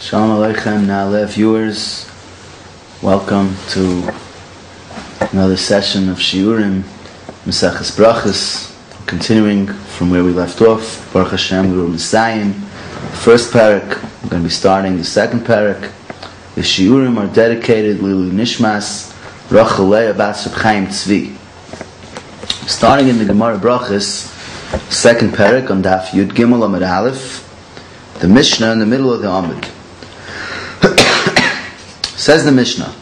Shalom Aleichem, Na'aleh viewers. Welcome to another session of shiurim, Maseches Brachos. Continuing from where we left off, Baruch Hashem, we were Messiahing the first parak. We're going to be starting the second parak. The shiurim are dedicated Lilu Nishmas Rachel Leah Bas Reb Chaim Tzvi. Starting in the Gemara Brachot, second parak on Daf Yud Gimel Amud Aleph, the Mishnah in the middle of the Amud. Says the Mishnah,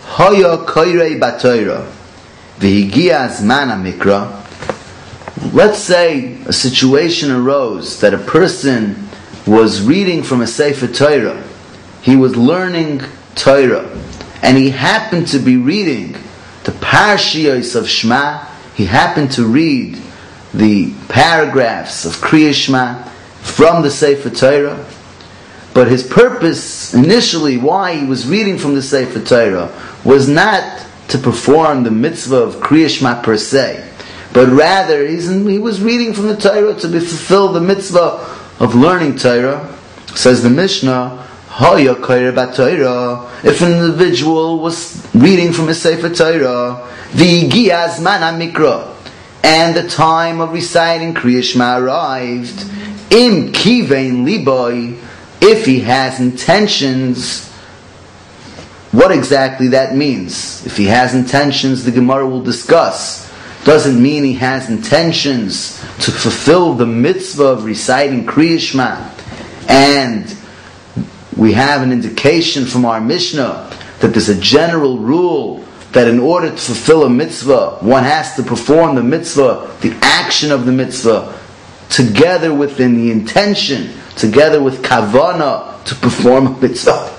Hoya koirei batoira v'higia zman hamikra. Let's say a situation arose that a person was reading from a Sefer Torah. He was learning Torah, and he happened to be reading the parshiyos of Shema. He happened to read the paragraphs of Kriat Shma from the Sefer Torah. But his purpose initially, why he was reading from the Sefer Torah, was not to perform the mitzvah of Kriat Shma per se, but rather he was reading from the Torah to fulfill the mitzvah of learning Torah. Says the Mishnah, Hoya koirei batoira. If an individual was reading from a Sefer Torah, v'higia zman hamikra, and the time of reciting Kriat Shma arrived, im kivein liboy, if he has intentions. What exactly that means? If he has intentions, the Gemara will discuss. Doesn't mean he has intentions to fulfill the mitzvah of reciting Kriat Shma. And we have an indication from our Mishnah that there's a general rule that in order to fulfill a mitzvah, one has to perform the mitzvah, the action of the mitzvah, together within the intention, together with kavana to perform a mitzvah.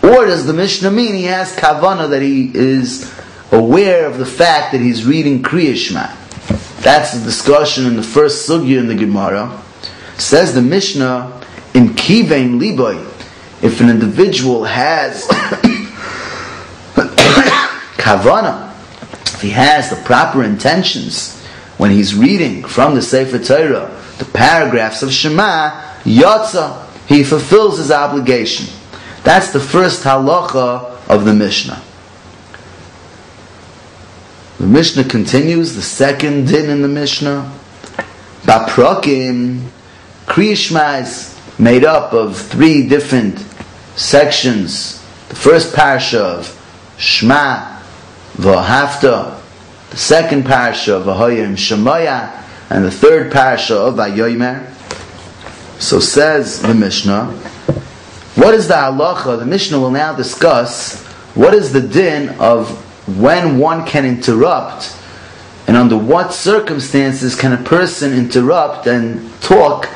Or does the Mishnah mean he has kavana, that he is aware of the fact that he's reading Kriat Shma? That's the discussion in the first sugya in the Gemara. Says the Mishnah, in kivein liboy, if an individual has kavana, if he has the proper intentions when he's reading from the Sefer Torah the paragraphs of Shema, Yatza, he fulfills his obligation. That's the first halacha of the Mishnah. The Mishnah continues, the second din in the Mishnah. Baprakim, Kriat Shma is made up of three different sections. The first parasha of Shema, V'ahavta, the second parasha of V'hoyim Shemaya, and the third parasha of Vayomer. So says the Mishnah, what is the halacha? The Mishnah will now discuss what is the din of when one can interrupt, and under what circumstances can a person interrupt and talk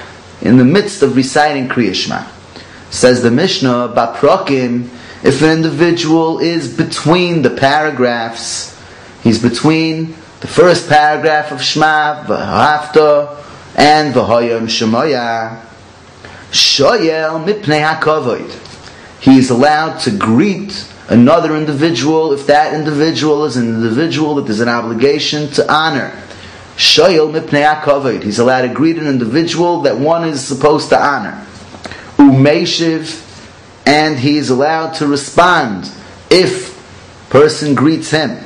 in the midst of reciting Kriat Shma. Says the Mishnah, Baprakim, if an individual is between the paragraphs, he's between the first paragraph of Shema, V'ahavta, and V'hoyim Shemaya, Shoyel mipnei hakavod. He is allowed to greet another individual if that individual is an individual that there's an obligation to honor. Shoyel mipnei hakavod. He's allowed to greet an individual that one is supposed to honor. Umeishiv, and he is allowed to respond if person greets him.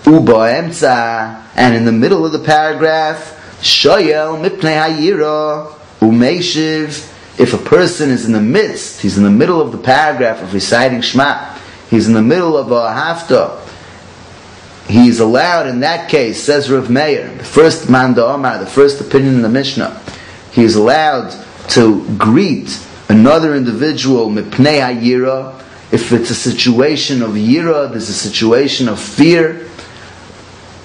Ubaemtza, and in the middle of the paragraph, Shoyel mipnei hayira umeishiv. If a person is in the midst, he's in the middle of the paragraph of reciting Shema, he's in the middle of a hafta, he's allowed in that case, says Rav Meir, the first Manda Omar, the first opinion in the Mishnah, he is allowed to greet another individual mipnei hayira. If it's a situation of yira, there's a situation of fear.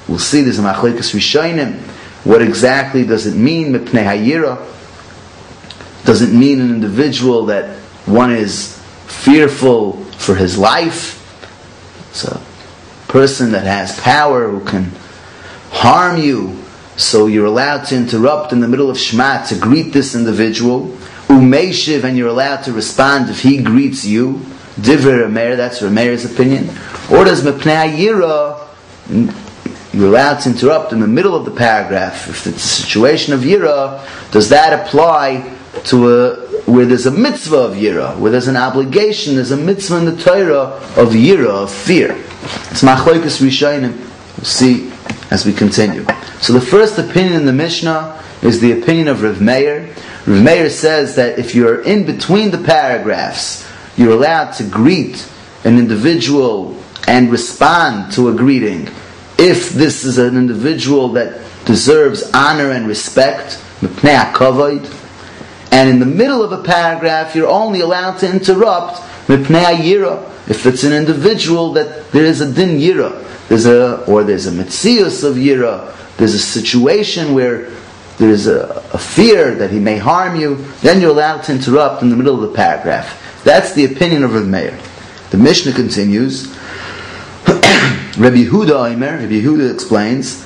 We'll see there's a machlekes rishonim. What exactly does it mean, mipnei hayira? Does it mean an individual that one is fearful for his life? It's a person that has power who can harm you, so you're allowed to interrupt in the middle of Shema to greet this individual. Umeishiv, and you're allowed to respond if he greets you. Divrei Rameir, that's Rameir's opinion. Or does mipnei hayira, you're allowed to interrupt in the middle of the paragraph. If it's a situation of yira, does that apply where there's a mitzvah of yira, where there's an obligation, there's a mitzvah in the Torah of yira, of fear. It's machlokes rishonim. We'll see as we continue. So the first opinion in the Mishnah is the opinion of Rav Meir. Rav Meir says that if you're in between the paragraphs, you're allowed to greet an individual and respond to a greeting if this is an individual that deserves honor and respect, mipnei hakavod. And in the middle of a paragraph, you're only allowed to interrupt mipnei hayira, if it's an individual that there is a din yira, there's a metzius of yira, there's a situation where there's a fear that he may harm you, then you're allowed to interrupt in the middle of the paragraph. That's the opinion of Rav Meir. The Mishnah continues. Rabbi Yehuda explains,